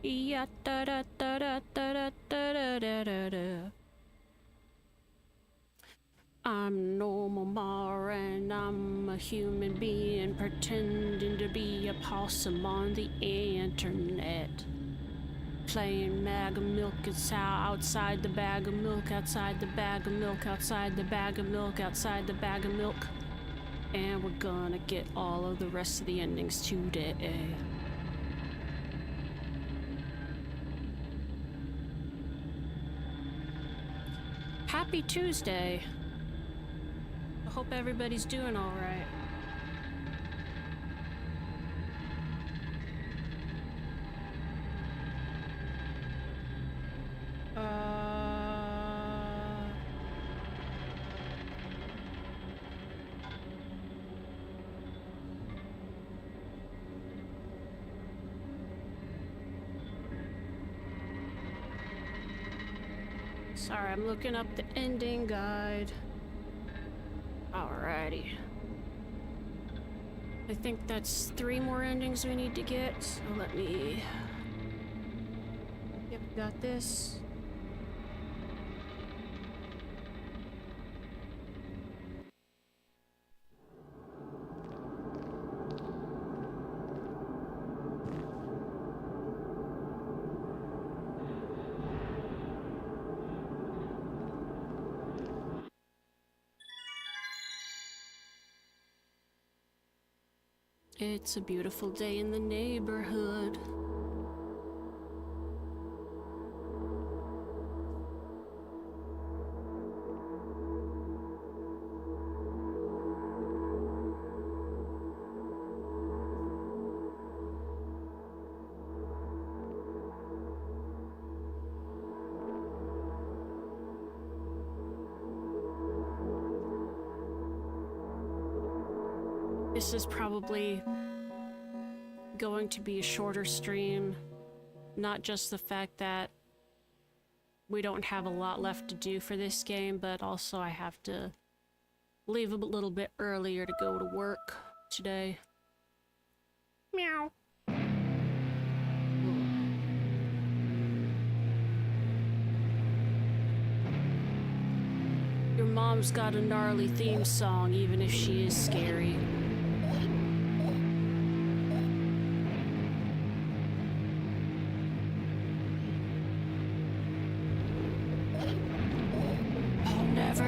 Yeah, da da da da da da da da da da. I'm normal Mar and I'm a human being pretending to be a possum on the internet. Playing bag of milk outside the bag of milk, outside the bag of milk, outside the bag of milk, outside the bag of milk. And we're gonna get all of the rest of the endings today. Happy Tuesday. I hope everybody's doing all right. Sorry, I'm looking up the ending guide. Alrighty. I think that's 3 more endings we need to get, so let me... Yep, got this. It's a beautiful day in the neighborhood. This is probably going to be a shorter stream, not just the fact that we don't have a lot left to do for this game, but also I have to leave a little bit earlier to go to work today. Meow. Your mom's got a gnarly theme song, even if she is scary.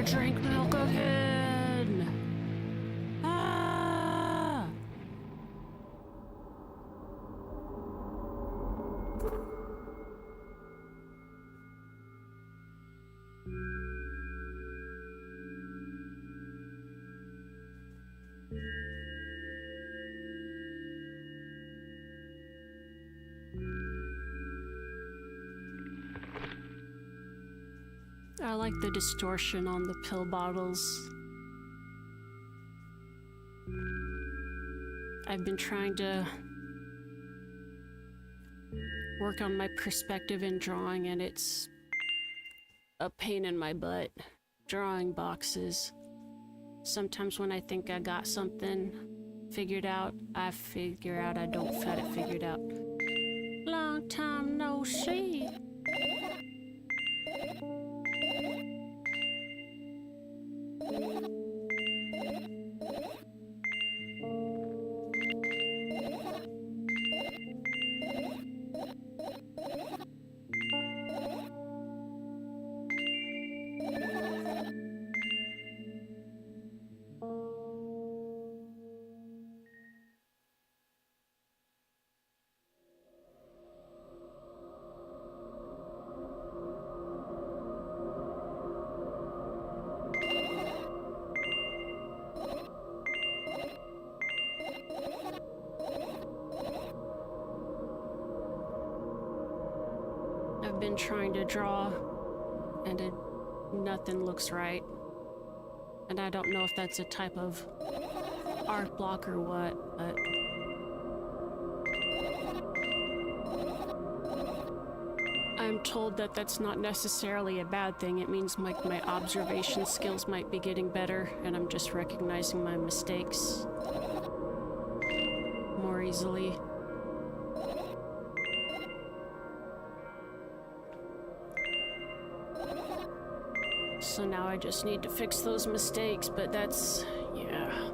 Drink milk again. Ah. I like the distortion on the pill bottles. I've been trying to work on my perspective in drawing, and it's a pain in my butt drawing boxes. Sometimes when I think I got something figured out, I figure out I don't got it figured out. Long time no see. I've been trying to draw, and nothing looks right. And I don't know if that's a type of art block or what, but... I'm told that that's not necessarily a bad thing. It means my observation skills might be getting better, and I'm just recognizing my mistakes more easily. So now I just need to fix those mistakes, but that's... yeah.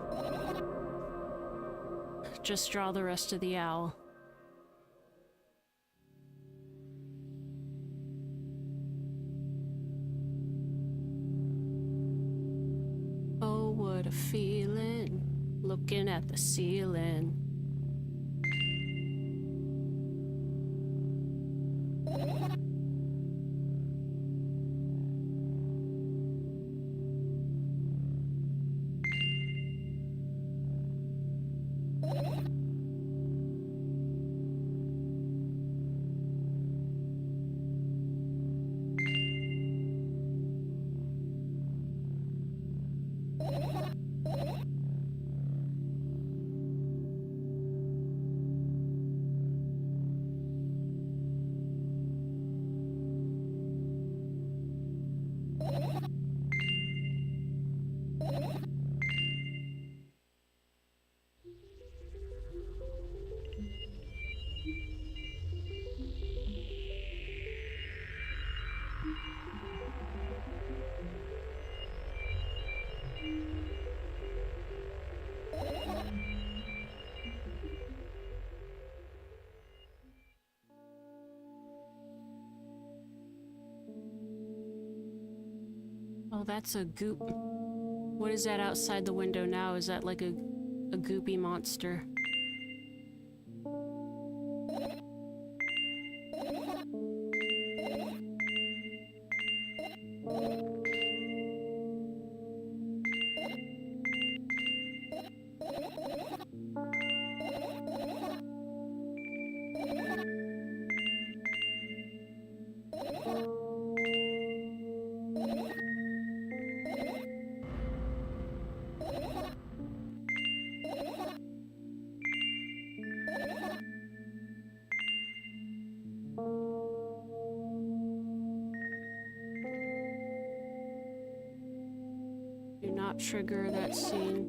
Just draw the rest of the owl. Oh, what a feeling, looking at the ceiling. Oh, that's a goop. What is that outside the window now? Is that like a goopy monster? Do not trigger that scene.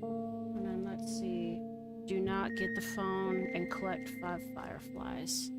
And then let's see. Do not get the phone and collect 5 fireflies.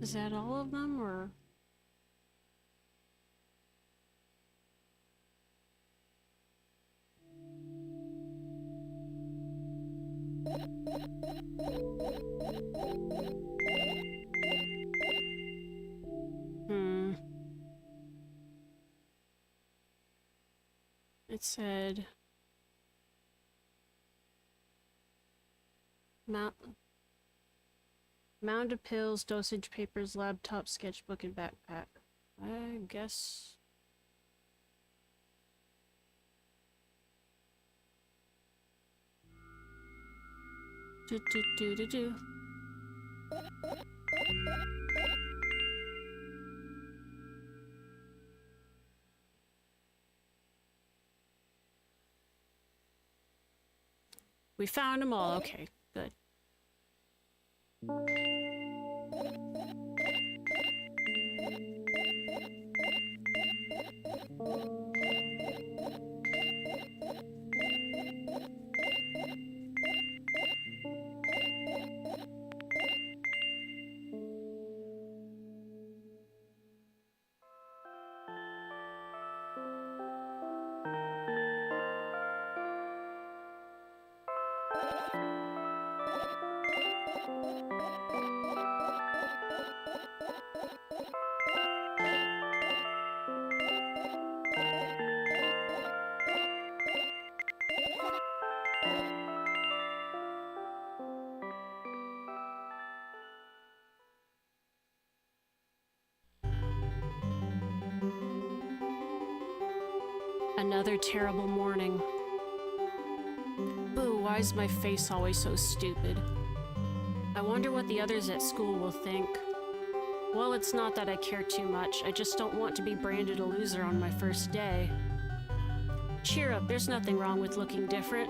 Is that all of them, or? It said mound of pills, dosage papers, laptop, sketchbook, and backpack. I guess. Do. We found them all. Okay, good. Another terrible morning. Boo, why is my face always so stupid? I wonder what the others at school will think. Well, it's not that I care too much, I just don't want to be branded a loser on my first day. Cheer up, there's nothing wrong with looking different.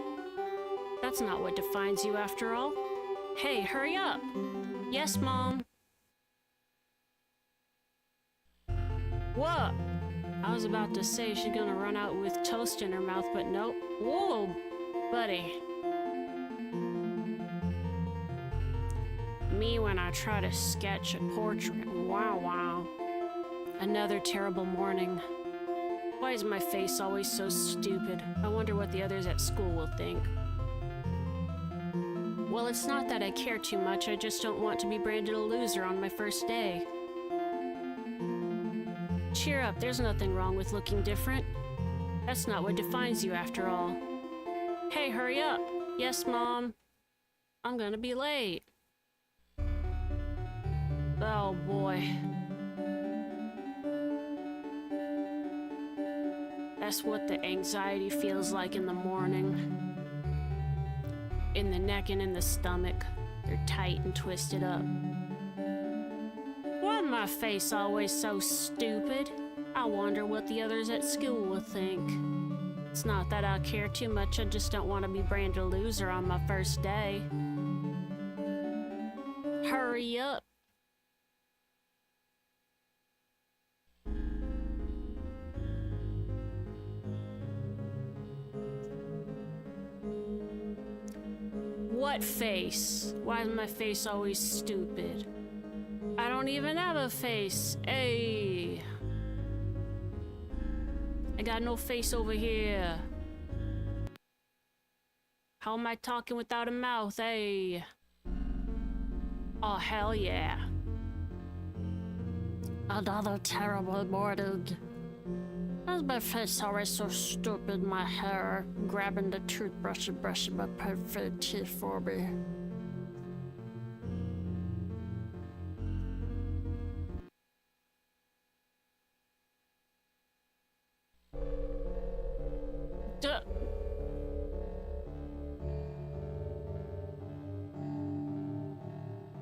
That's not what defines you after all. Hey, hurry up! Yes, Mom? What? I was about to say she's gonna run out with toast in her mouth, but nope. Whoa, buddy. Me when I try to sketch a portrait. Wow. Another terrible morning. Why is my face always so stupid? I wonder what the others at school will think. Well, it's not that I care too much, I just don't want to be branded a loser on my first day. Cheer up, there's nothing wrong with looking different. That's not what defines you after all. Hey, hurry up! Yes, Mom? I'm gonna be late. Oh boy. That's what the anxiety feels like in the morning. In the neck and in the stomach. They're tight and twisted up. Why is my face always so stupid? I wonder what the others at school will think. It's not that I care too much, I just don't want to be branded a loser on my first day. Hurry up. What face? Why is my face always stupid? I don't even have a face. Hey. I got no face over here. How am I talking without a mouth? Hey. Oh, hell yeah. Another terrible morning. Why is my face always so stupid? My hair, grabbing the toothbrush and brushing my perfect teeth for me.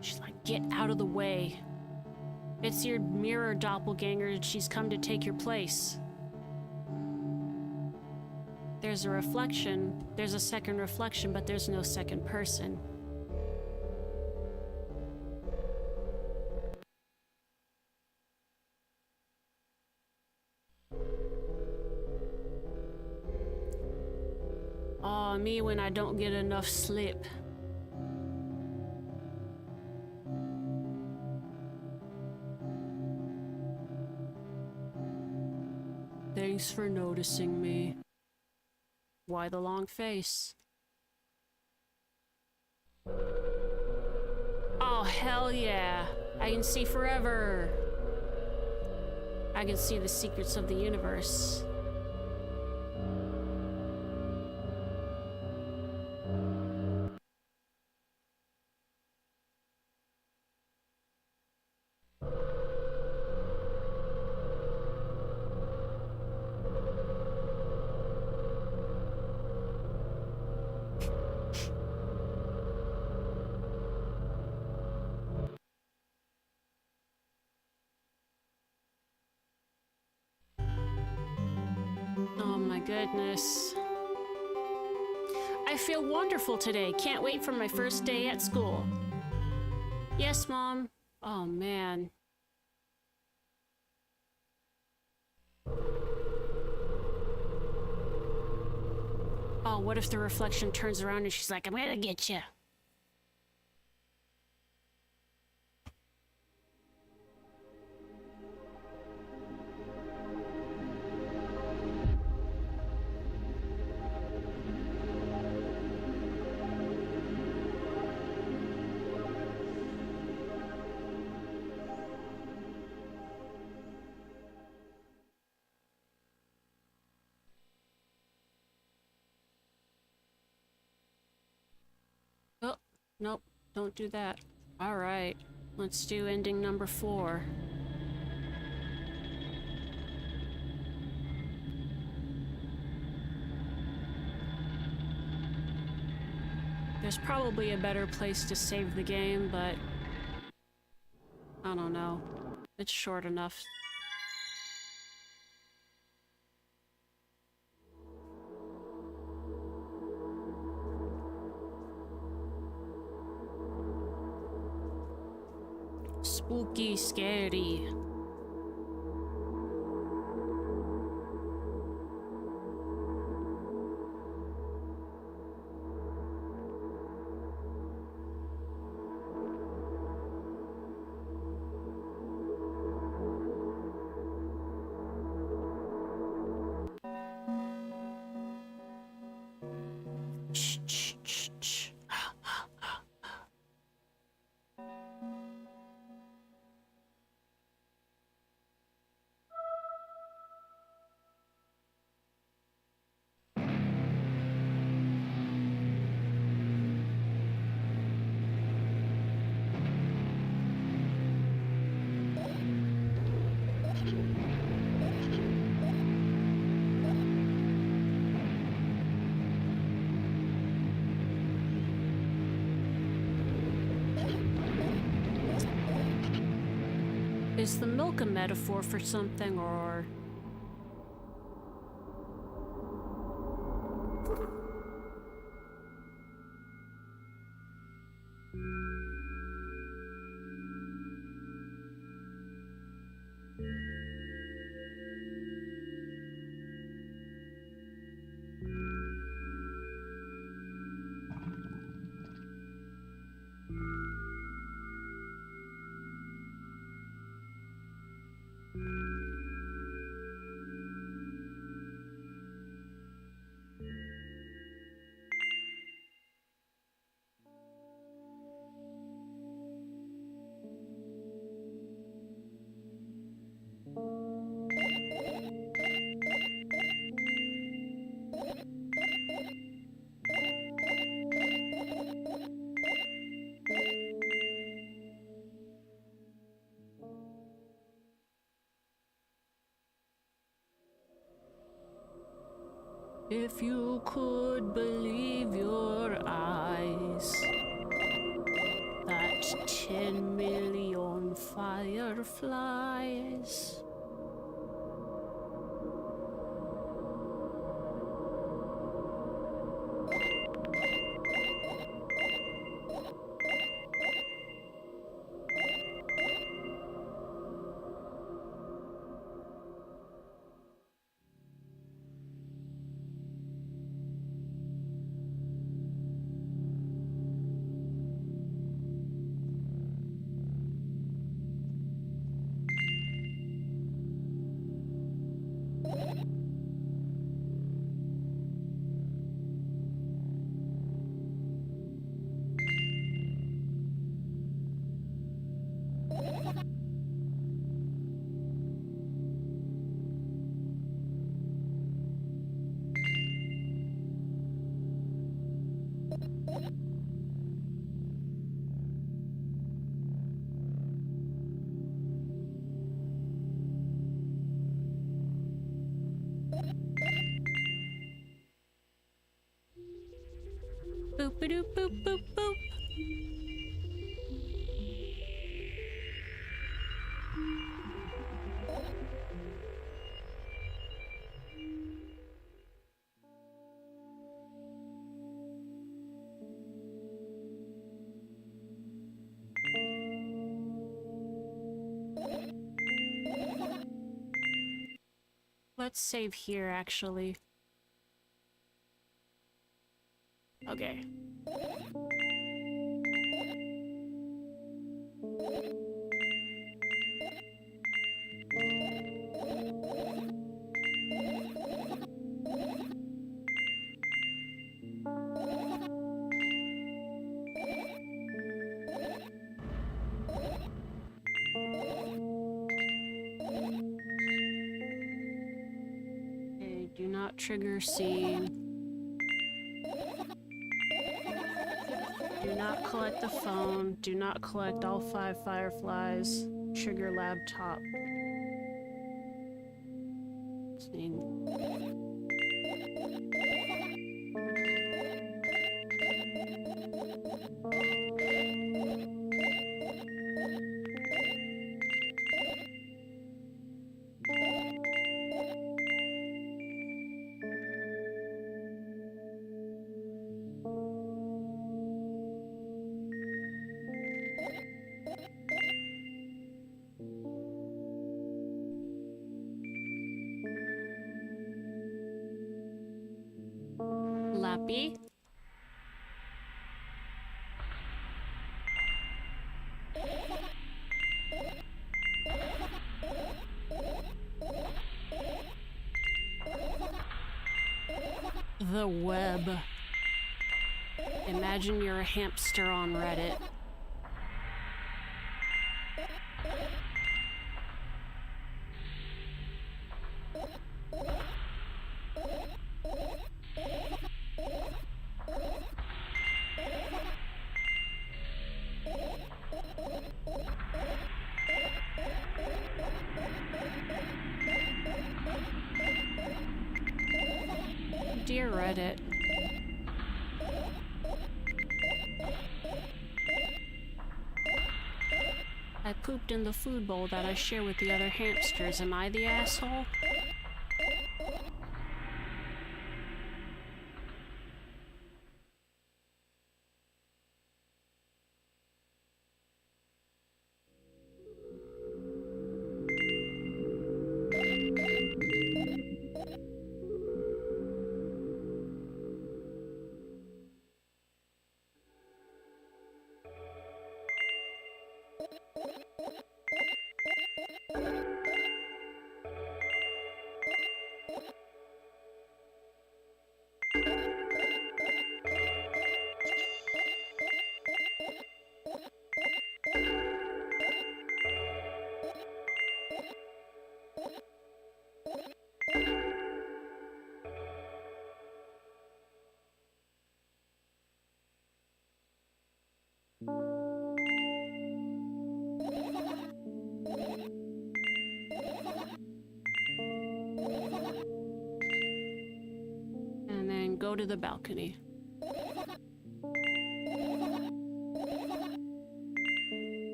She's like, get out of the way. It's your mirror doppelganger and she's come to take your place. There's a reflection. There's a second reflection, but there's no second person. Aw, me when I don't get enough sleep. Thanks for noticing me. Why the long face? Oh, hell yeah. I can see forever. I can see the secrets of the universe. Oh my goodness. I feel wonderful today. Can't wait for my first day at school. Yes, Mom. Oh man. Oh, what if the reflection turns around and she's like, I'm gonna get you. Oh, nope, don't do that. All right, let's do ending number 4. There's probably a better place to save the game, but I don't know. It's short enough. Spooky, scary. Shh, shh, shh, shh. Is the milk a metaphor for something, or... If you could believe your eyes, that 10 million fireflies. Boop-a-doop, boop, boop, boop. Let's save here, actually. Okay. Okay, do not trigger scene. Do not collect the phone. Do not collect all 5 fireflies. Trigger laptop. Scene. Lappy. The web. Imagine you're a hamster on Reddit. Dear Reddit. I pooped in the food bowl that I share with the other hamsters. Am I the asshole? And then go to the balcony.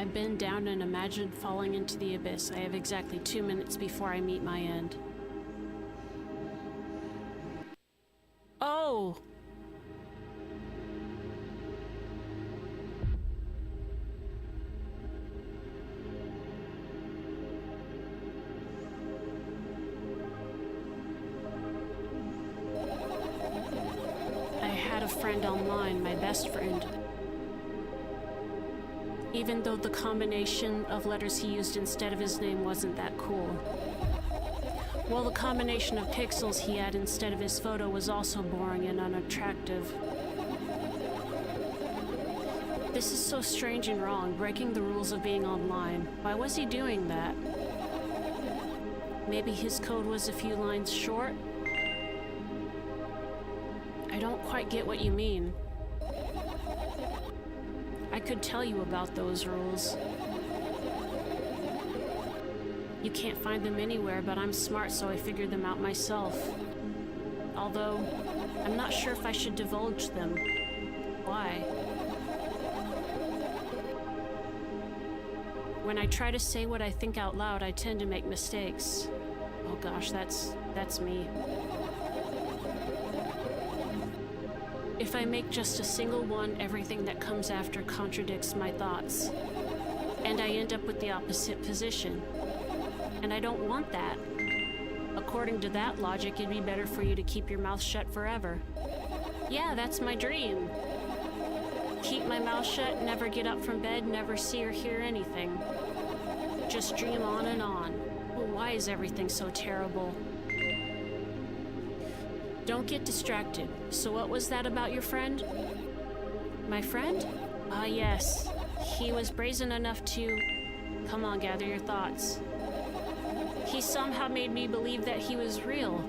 I bend down and imagine falling into the abyss. I have exactly 2 minutes before I meet my end. Oh! I had a friend online, my best friend. Even though the combination of letters he used instead of his name wasn't that cool. Well, the combination of pixels he had instead of his photo was also boring and unattractive. This is so strange and wrong, breaking the rules of being online. Why was he doing that? Maybe his code was a few lines short? I don't quite get what you mean. I could tell you about those rules. You can't find them anywhere, but I'm smart, so I figured them out myself. Although, I'm not sure if I should divulge them. Why? When I try to say what I think out loud, I tend to make mistakes. Oh gosh, that's me. If I make just a single one, everything that comes after contradicts my thoughts. And I end up with the opposite position. And I don't want that. According to that logic, it'd be better for you to keep your mouth shut forever. Yeah, that's my dream. Keep my mouth shut, never get up from bed, never see or hear anything. Just dream on and on. Well, why is everything so terrible? Don't get distracted. So what was that about your friend? My friend? Ah, yes. He was brazen enough to... Come on, gather your thoughts. He somehow made me believe that he was real.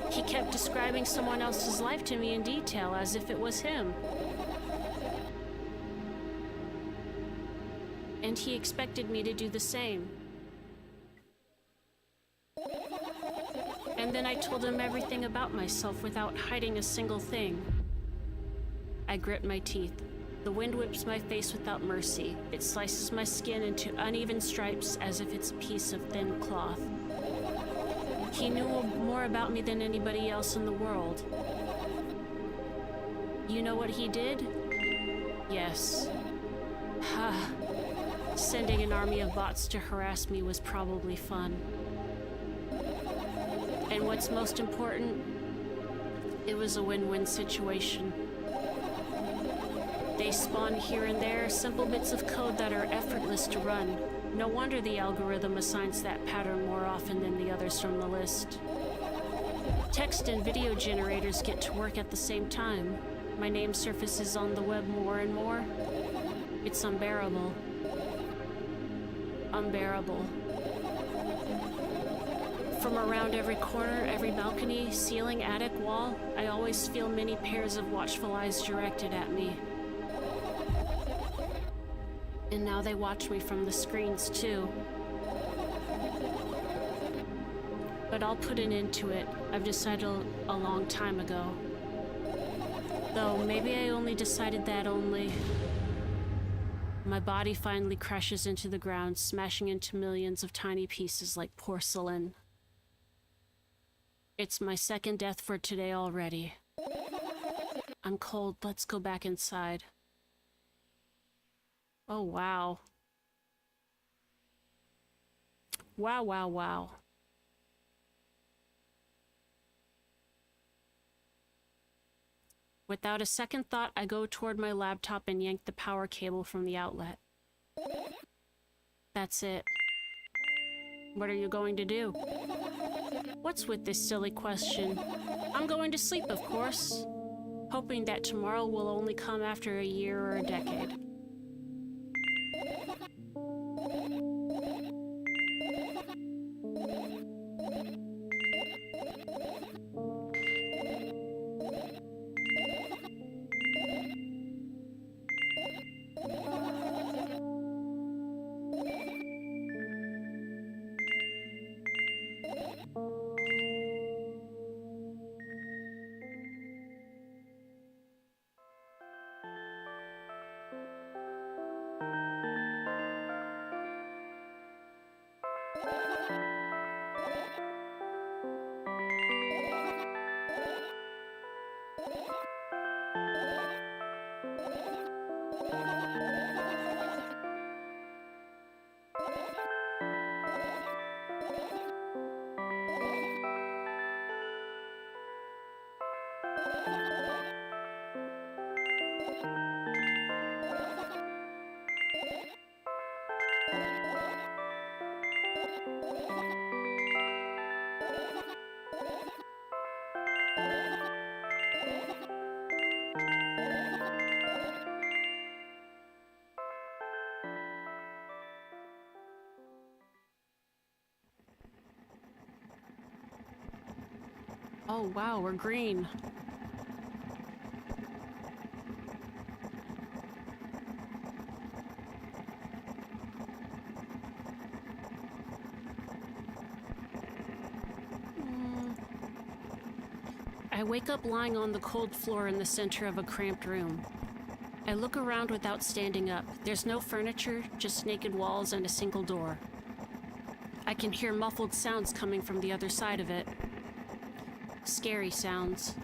He kept describing someone else's life to me in detail, as if it was him. And he expected me to do the same. And then I told him everything about myself without hiding a single thing. I grit my teeth. The wind whips my face without mercy. It slices my skin into uneven stripes as if it's a piece of thin cloth. He knew more about me than anybody else in the world. You know what he did? Yes. Ha. Sending an army of bots to harass me was probably fun. And what's most important, it was a win-win situation. They spawn here and there, simple bits of code that are effortless to run. No wonder the algorithm assigns that pattern more often than the others from the list. Text and video generators get to work at the same time. My name surfaces on the web more and more. It's unbearable. Unbearable. From around every corner, every balcony, ceiling, attic, wall, I always feel many pairs of watchful eyes directed at me. And now they watch me from the screens too. But I'll put an end to it. I've decided a long time ago. Though maybe I only decided that only... My body finally crashes into the ground, smashing into millions of tiny pieces like porcelain. It's my second death for today already. I'm cold. Let's go back inside. Oh, wow. Wow, wow, wow. Without a second thought, I go toward my laptop and yank the power cable from the outlet. That's it. What are you going to do? What's with this silly question? I'm going to sleep, of course, hoping that tomorrow will only come after a year or a decade. Oh wow, we're green. I wake up lying on the cold floor in the center of a cramped room. I look around without standing up. There's no furniture, just naked walls and a single door. I can hear muffled sounds coming from the other side of it. Scary sounds.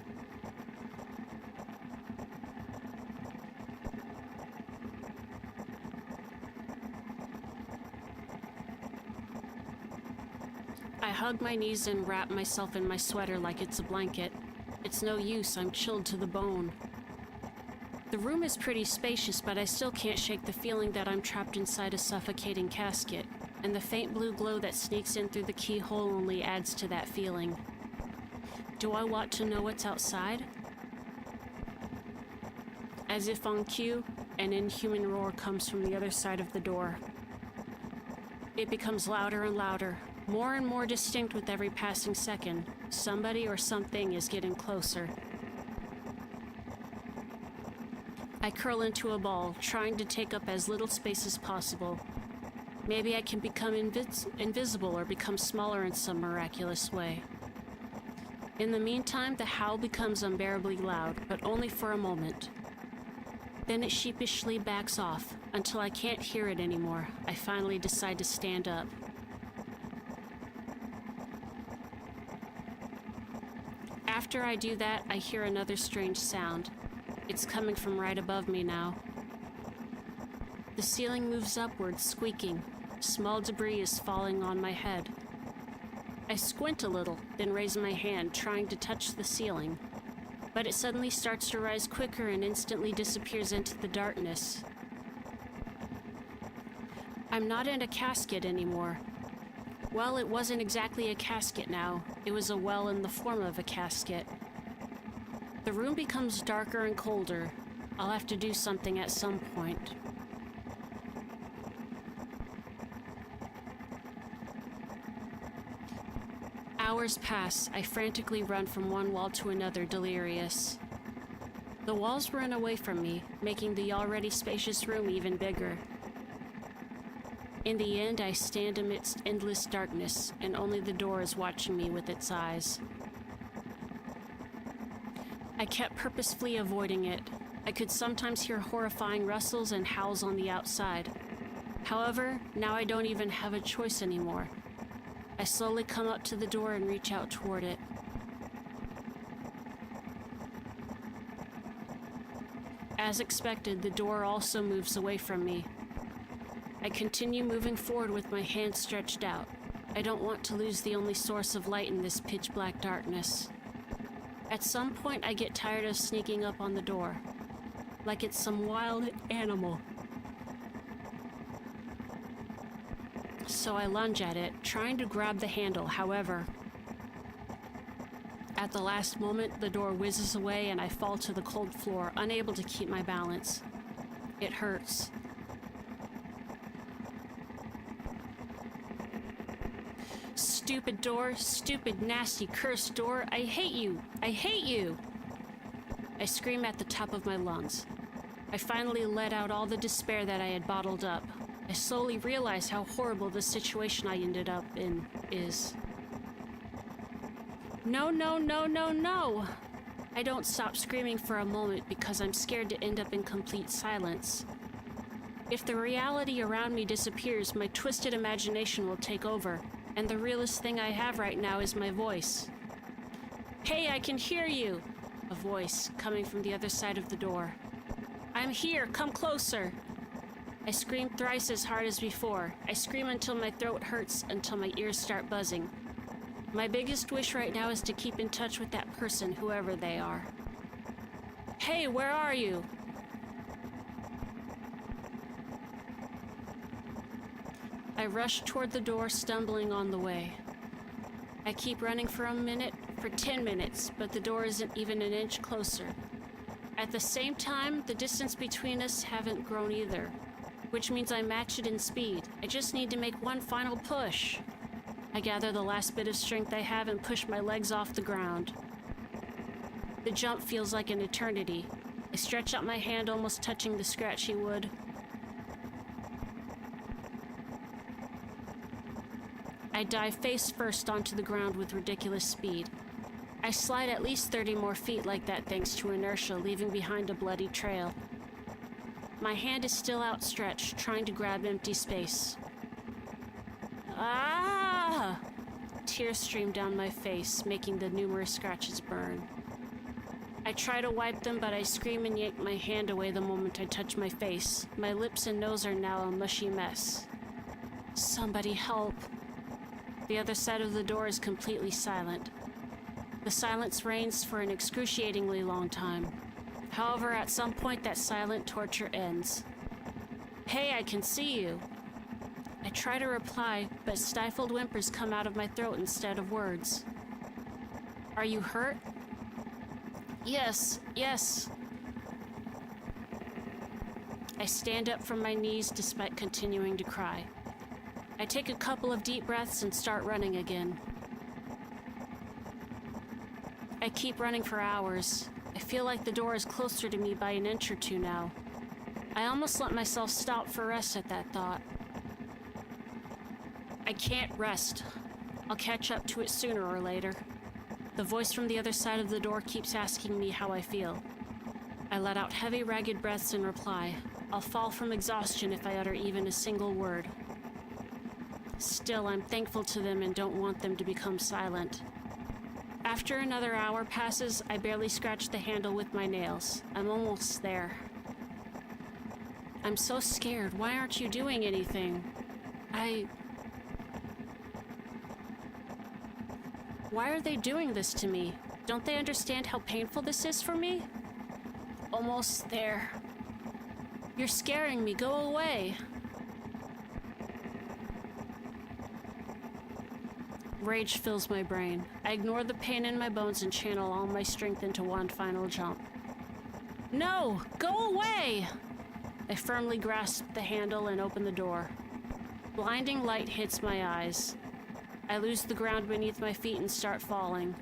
I hug my knees and wrap myself in my sweater like it's a blanket. It's no use, I'm chilled to the bone. The room is pretty spacious, but I still can't shake the feeling that I'm trapped inside a suffocating casket, and the faint blue glow that sneaks in through the keyhole only adds to that feeling. Do I want to know what's outside? As if on cue, an inhuman roar comes from the other side of the door. It becomes louder and louder, more and more distinct with every passing second. Somebody or something is getting closer. I curl into a ball, trying to take up as little space as possible. Maybe I can become invisible or become smaller in some miraculous way. In the meantime, the howl becomes unbearably loud, but only for a moment. Then it sheepishly backs off, until I can't hear it anymore. I finally decide to stand up. After I do that, I hear another strange sound. It's coming from right above me now. The ceiling moves upwards, squeaking. Small debris is falling on my head. I squint a little, then raise my hand, trying to touch the ceiling. But it suddenly starts to rise quicker and instantly disappears into the darkness. I'm not in a casket anymore. Well, it wasn't exactly a casket now. It was a well in the form of a casket. The room becomes darker and colder. I'll have to do something at some point. Hours pass. I frantically run from one wall to another, delirious. The walls run away from me, making the already spacious room even bigger. In the end, I stand amidst endless darkness, and only the door is watching me with its eyes. I kept purposefully avoiding it. I could sometimes hear horrifying rustles and howls on the outside. However, now I don't even have a choice anymore. I slowly come up to the door and reach out toward it. As expected, the door also moves away from me. I continue moving forward with my hand stretched out. I don't want to lose the only source of light in this pitch-black darkness. At some point, I get tired of sneaking up on the door, like it's some wild animal. So I lunge at it, trying to grab the handle. However, at the last moment, the door whizzes away and I fall to the cold floor, unable to keep my balance. It hurts. Stupid door, stupid, nasty, cursed door. I hate you! I hate you! I scream at the top of my lungs. I finally let out all the despair that I had bottled up. I slowly realize how horrible the situation I ended up in is. No, no, no, no, no! I don't stop screaming for a moment because I'm scared to end up in complete silence. If the reality around me disappears, my twisted imagination will take over, and the realest thing I have right now is my voice. Hey, I can hear you! A voice coming from the other side of the door. I'm here, come closer! I scream thrice as hard as before. I scream until my throat hurts, until my ears start buzzing. My biggest wish right now is to keep in touch with that person, whoever they are. Hey, where are you? I rush toward the door, stumbling on the way. I keep running for a minute, for 10 minutes, but the door isn't even an inch closer. At the same time, the distance between us haven't grown either, which means I match it in speed. I just need to make one final push. I gather the last bit of strength I have and push my legs off the ground. The jump feels like an eternity. I stretch out my hand, almost touching the scratchy wood. I dive face first onto the ground with ridiculous speed. I slide at least 30 more feet like that thanks to inertia, leaving behind a bloody trail. My hand is still outstretched, trying to grab empty space. Ah! Tears stream down my face, making the numerous scratches burn. I try to wipe them, but I scream and yank my hand away the moment I touch my face. My lips and nose are now a mushy mess. Somebody help. The other side of the door is completely silent. The silence reigns for an excruciatingly long time. However, at some point that silent torture ends. Hey, I can see you. I try to reply, but stifled whimpers come out of my throat instead of words. Are you hurt? Yes. I stand up from my knees despite continuing to cry. I take a couple of deep breaths and start running again. I keep running for hours. I feel like the door is closer to me by an inch or two now. I almost let myself stop for rest at that thought. I can't rest. I'll catch up to it sooner or later. The voice from the other side of the door keeps asking me how I feel. I let out heavy, ragged breaths and reply. I'll fall from exhaustion if I utter even a single word. Still, I'm thankful to them and don't want them to become silent. After another hour passes, I barely scratch the handle with my nails. I'm almost there. I'm so scared. Why aren't you doing anything? Why are they doing this to me? Don't they understand how painful this is for me? Almost there. You're scaring me. Go away. Rage fills my brain. I ignore the pain in my bones and channel all my strength into one final jump. No! Go away! I firmly grasp the handle and open the door. Blinding light hits my eyes. I lose the ground beneath my feet and start falling.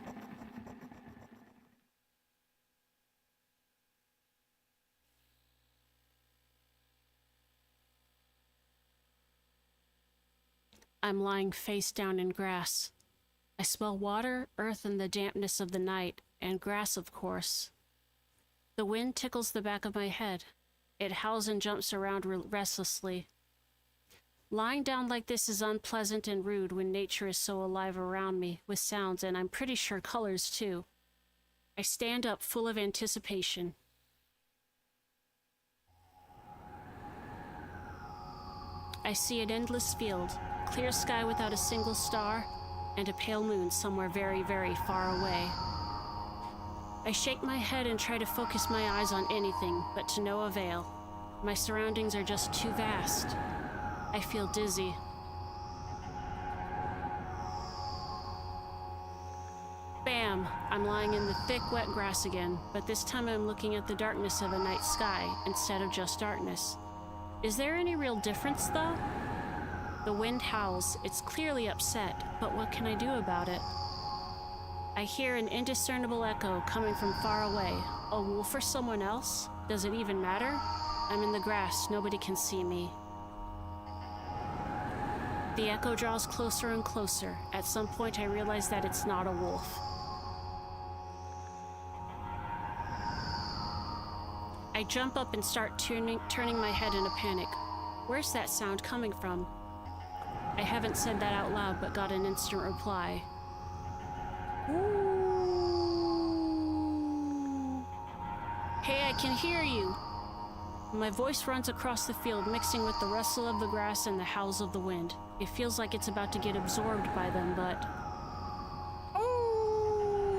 I'm lying face down in grass. I smell water, earth, and the dampness of the night, and grass, of course. The wind tickles the back of my head. It howls and jumps around restlessly. Lying down like this is unpleasant and rude when nature is so alive around me, with sounds, and I'm pretty sure colors too. I stand up full of anticipation. I see an endless field, clear sky without a single star, and a pale moon somewhere very, very far away. I shake my head and try to focus my eyes on anything, but to no avail. My surroundings are just too vast. I feel dizzy. Bam! I'm lying in the thick, wet grass again, but this time I'm looking at the darkness of a night sky instead of just darkness. Is there any real difference, though? The wind howls. It's clearly upset, but what can I do about it? I hear an indiscernible echo coming from far away. A wolf or someone else? Does it even matter? I'm in the grass. Nobody can see me. The echo draws closer and closer. At some point, I realize that it's not a wolf. I jump up and start turning my head in a panic. Where's that sound coming from? I haven't said that out loud, but got an instant reply. Ooh. Hey, I can hear you. My voice runs across the field, mixing with the rustle of the grass and the howls of the wind. It feels like it's about to get absorbed by them, but... Ooh.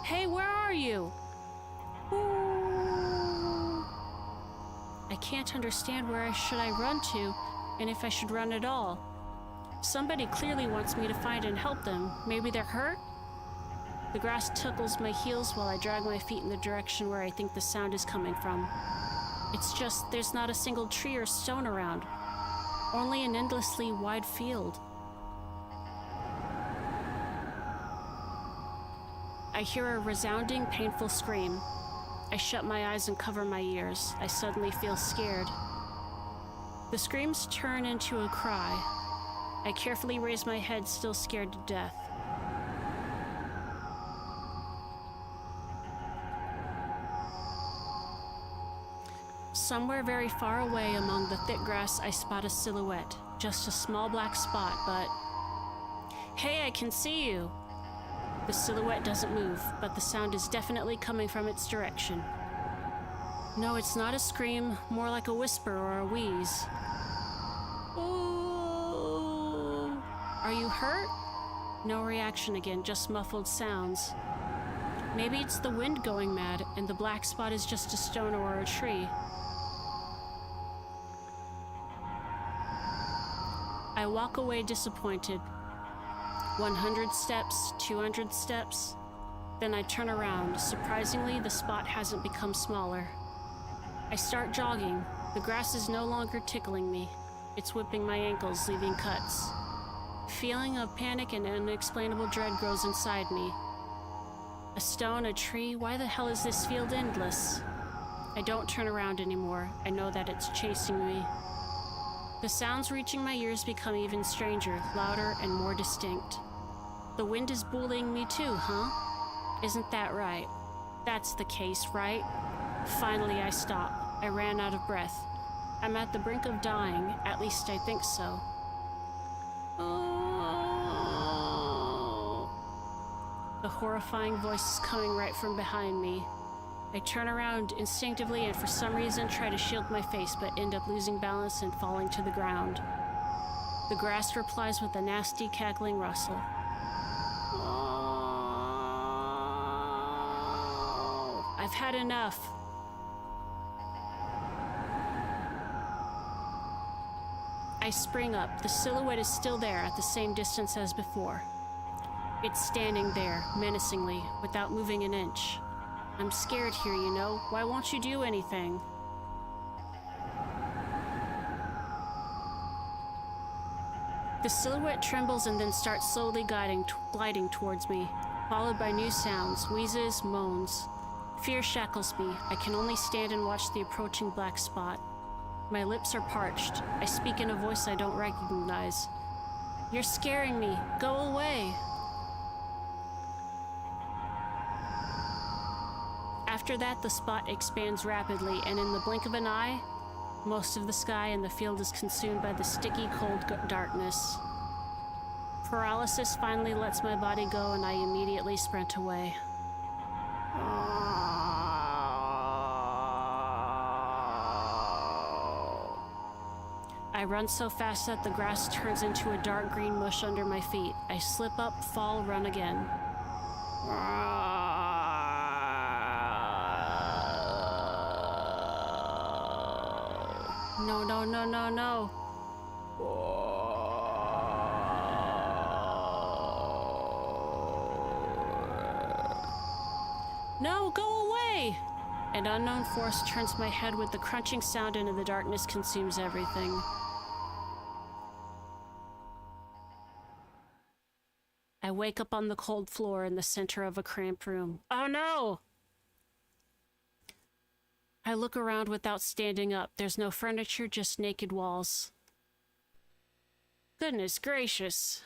Hey, where are you? Ooh. I can't understand where should I run to, and if I should run at all. Somebody clearly wants me to find and help them. Maybe they're hurt? The grass tickles my heels while I drag my feet in the direction where I think the sound is coming from. It's just there's not a single tree or stone around. Only an endlessly wide field. I hear a resounding, painful scream. I shut my eyes and cover my ears. I suddenly feel scared. The screams turn into a cry. I carefully raise my head, still scared to death. Somewhere very far away among the thick grass, I spot a silhouette. Just a small black spot, but... Hey, I can see you! The silhouette doesn't move, but the sound is definitely coming from its direction. No, it's not a scream, more like a whisper or a wheeze. Ooh. Are you hurt? No reaction again, just muffled sounds. Maybe it's the wind going mad, and the black spot is just a stone or a tree. I walk away disappointed. 100 steps, 200 steps. Then I turn around. Surprisingly, the spot hasn't become smaller. I start jogging. The grass is no longer tickling me. It's whipping my ankles, leaving cuts. Feeling of panic and unexplainable dread grows inside me. A stone, a tree, why the hell is this field endless? I don't turn around anymore. I know that it's chasing me. The sounds reaching my ears become even stranger, louder and more distinct. The wind is bullying me too, huh? Isn't that right? That's the case, right? Finally, I stop. I ran out of breath. I'm at the brink of dying, at least I think so. Oh. The horrifying voice is coming right from behind me. I turn around instinctively and for some reason try to shield my face, but end up losing balance and falling to the ground. The grass replies with a nasty cackling rustle. Oh, I've had enough. I spring up. The silhouette is still there at the same distance as before. It's standing there, menacingly, without moving an inch. I'm scared here, you know. Why won't you do anything? The silhouette trembles and then starts slowly gliding towards me, followed by new sounds, wheezes, moans. Fear shackles me. I can only stand and watch the approaching black spot. My lips are parched. I speak in a voice I don't recognize. You're scaring me. Go away. After that, the spot expands rapidly, and in the blink of an eye, most of the sky and the field is consumed by the sticky, cold darkness. Paralysis finally lets my body go, and I immediately sprint away. I run so fast that the grass turns into a dark green mush under my feet. I slip up, fall, run again. No, no, no, no, no. No, go away! An unknown force turns my head with the crunching sound, and in the darkness consumes everything. I wake up on the cold floor in the center of a cramped room. Oh no! I look around without standing up. There's no furniture, just naked walls. Goodness gracious.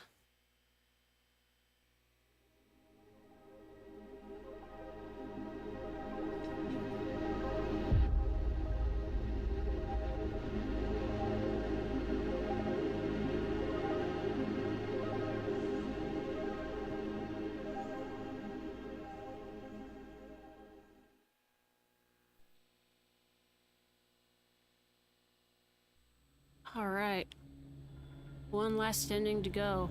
All right. One last ending to go.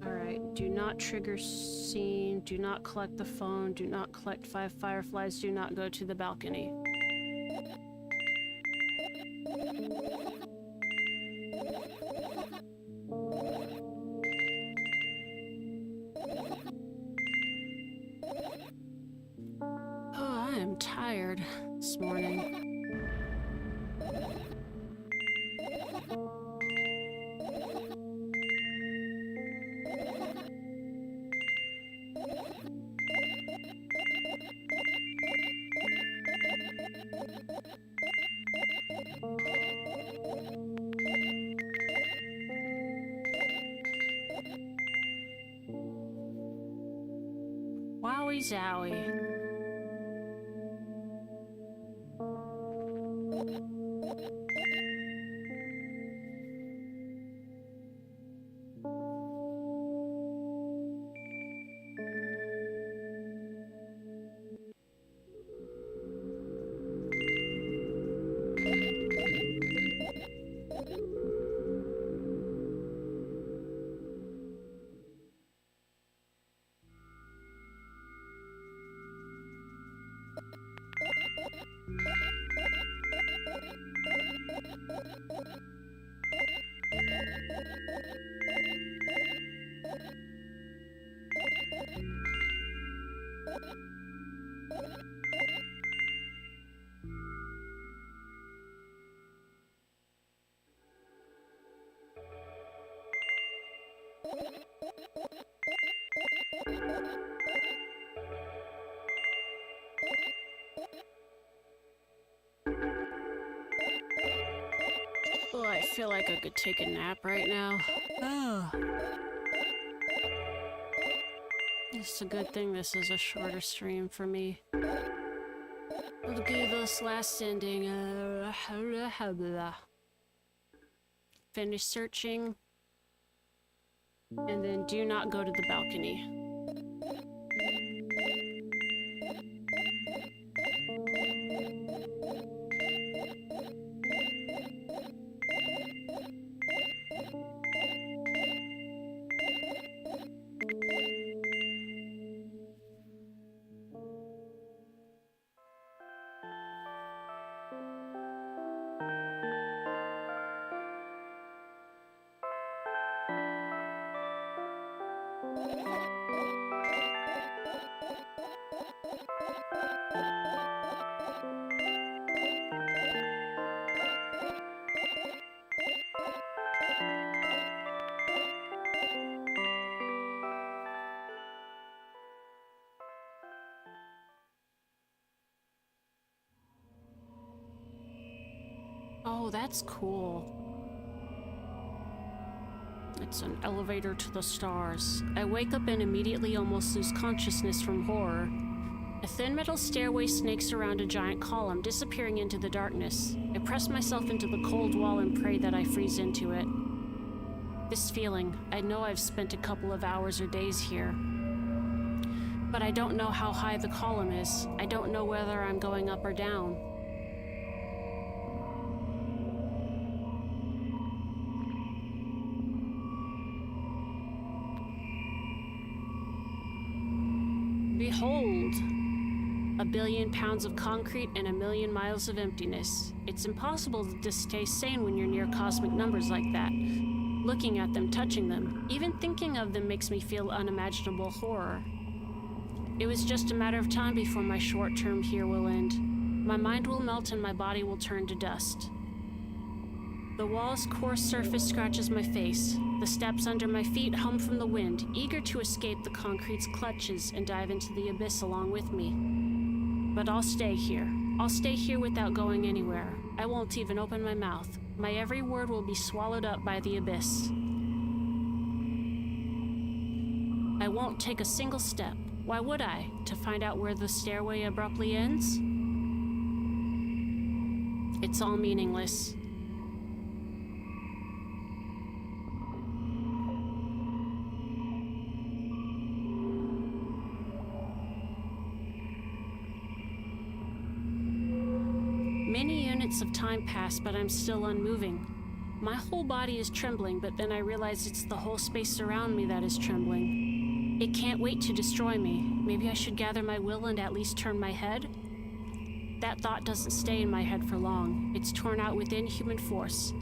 All right. Do not trigger scene. Do not collect the phone. Do not collect 5 fireflies. Do not go to the balcony. Wowie zowie. Oh, I feel like I could take a nap right now. Oh. It's a good thing this is a shorter stream for me. We'll do this last ending. Finish searching. And then do not go to the balcony. Oh, that's cool. It's an elevator to the stars. I wake up and immediately almost lose consciousness from horror. A thin metal stairway snakes around a giant column, disappearing into the darkness. I press myself into the cold wall and pray that I freeze into it. This feeling, I know I've spent a couple of hours or days here. But I don't know how high the column is. I don't know whether I'm going up or down. Behold! 1 billion pounds of concrete and 1 million miles of emptiness. It's impossible to stay sane when you're near cosmic numbers like that. Looking at them, touching them, even thinking of them makes me feel unimaginable horror. It was just a matter of time before my short term here will end. My mind will melt and my body will turn to dust. The wall's coarse surface scratches my face. The steps under my feet hum from the wind, eager to escape the concrete's clutches and dive into the abyss along with me. But I'll stay here. I'll stay here without going anywhere. I won't even open my mouth. My every word will be swallowed up by the abyss. I won't take a single step. Why would I? To find out where the stairway abruptly ends? It's all meaningless. Many units of time pass, but I'm still unmoving. My whole body is trembling, but then I realize it's the whole space around me that is trembling. It can't wait to destroy me. Maybe I should gather my will and at least turn my head? That thought doesn't stay in my head for long. It's torn out with inhuman force.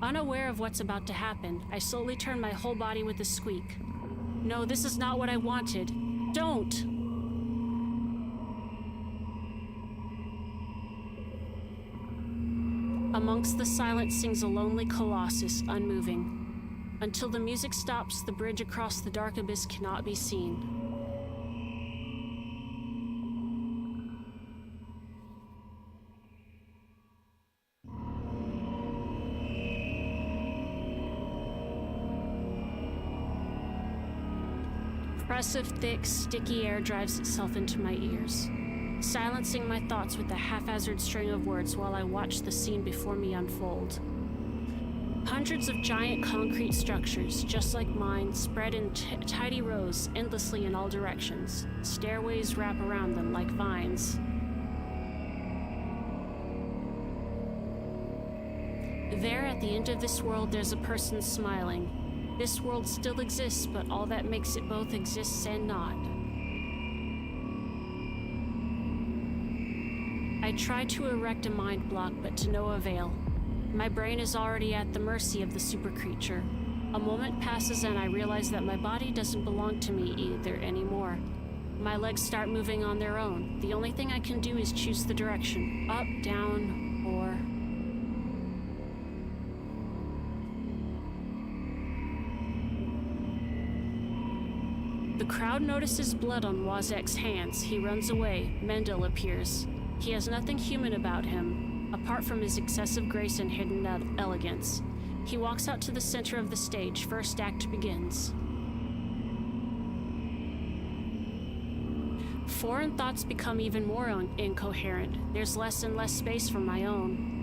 Unaware of what's about to happen, I slowly turn my whole body with a squeak. No, this is not what I wanted. Don't! Amongst the silence sings a lonely colossus, unmoving. Until the music stops, the bridge across the dark abyss cannot be seen. Oppressive, thick, sticky air drives itself into my ears, silencing my thoughts with a haphazard string of words while I watch the scene before me unfold. Hundreds of giant concrete structures, just like mine, spread in tidy rows endlessly in all directions. Stairways wrap around them like vines. There, at the end of this world, there's a person smiling. This world still exists, but all that makes it both exists and not. I try to erect a mind block, but to no avail. My brain is already at the mercy of the super creature. A moment passes and I realize that my body doesn't belong to me either anymore. My legs start moving on their own. The only thing I can do is choose the direction, up, down, or... The crowd notices blood on Wazek's hands. He runs away. Mendel appears. He has nothing human about him, apart from his excessive grace and hidden elegance. He walks out to the center of the stage. First act begins. Foreign thoughts become even more incoherent. There's less and less space for my own.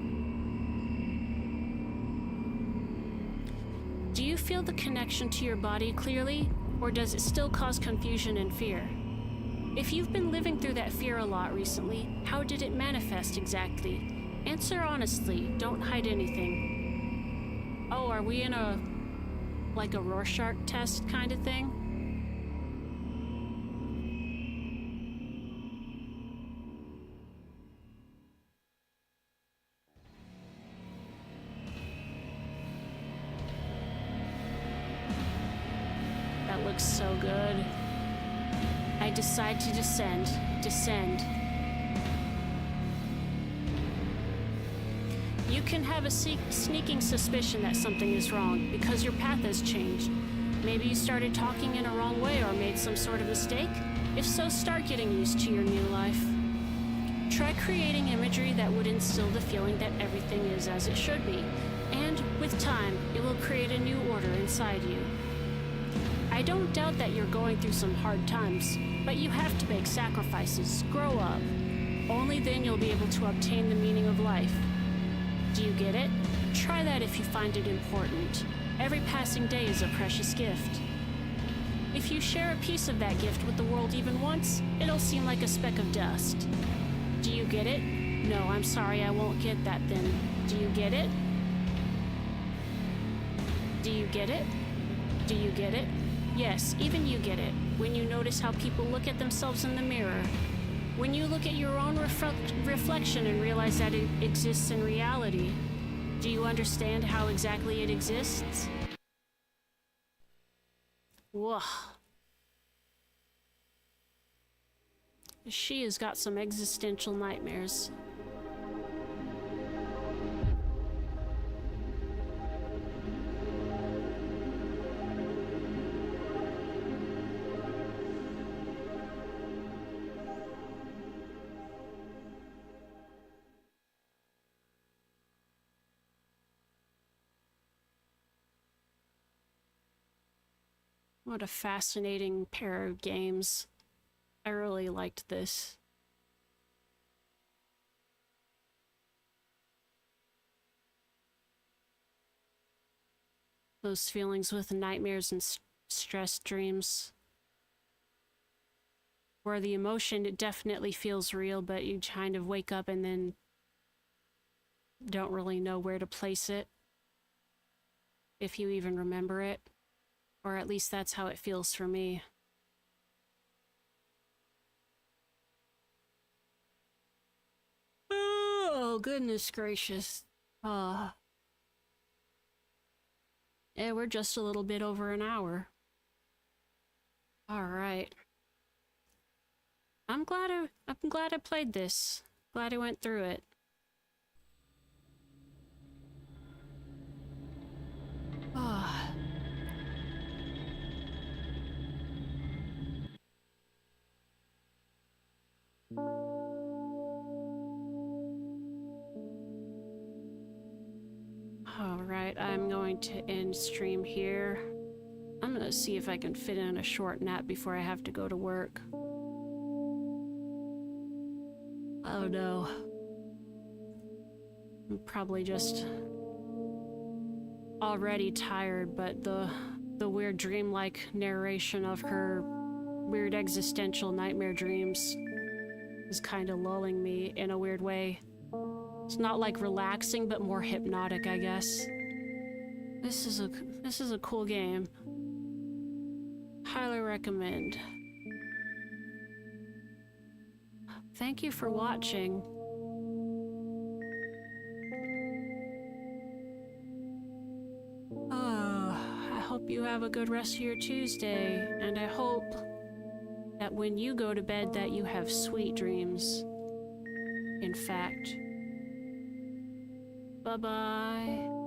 Do you feel the connection to your body clearly, or does it still cause confusion and fear? If you've been living through that fear a lot recently, how did it manifest exactly? Answer honestly, don't hide anything. Oh, are we in a Rorschach test kind of thing? That looks so good. I decide to descend. You can have a sneaking suspicion that something is wrong because your path has changed. Maybe you started talking in a wrong way or made some sort of mistake. If so, start getting used to your new life. Try creating imagery that would instill the feeling that everything is as it should be, and with time, it will create a new order inside you. I don't doubt that you're going through some hard times, but you have to make sacrifices, grow up. Only then you'll be able to obtain the meaning of life. Do you get it? Try that if you find it important. Every passing day is a precious gift. If you share a piece of that gift with the world even once, it'll seem like a speck of dust. Do you get it? No, I'm sorry, I won't get that then. Do you get it? Do you get it? Do you get it? Yes, even you get it. When you notice how people look at themselves in the mirror. When you look at your own reflection and realize that it exists in reality. Do you understand how exactly it exists? Whoa. She has got some existential nightmares. What a fascinating pair of games. I really liked this. Those feelings with nightmares and stress dreams. Where the emotion, it definitely feels real, but you kind of wake up and then don't really know where to place it. If you even remember it. Or at least that's how it feels for me. Oh, goodness gracious. Yeah, we're just a little bit over an hour. All right. I'm glad I played this. Glad I went through it. Ah. Alright, I'm going to end stream here. I'm I'm gonna see if I can fit in a short nap before I have to go to work. Oh no. I'm probably just already tired, but the weird dreamlike narration of her weird existential nightmare dreams is kind of lulling me in a weird way. It's not like relaxing, but more hypnotic, I guess. This is a cool game. Highly recommend. Thank you for watching. I hope you have a good rest of your Tuesday, and I hope that when you go to bed that you have sweet dreams. In fact. Bye-bye.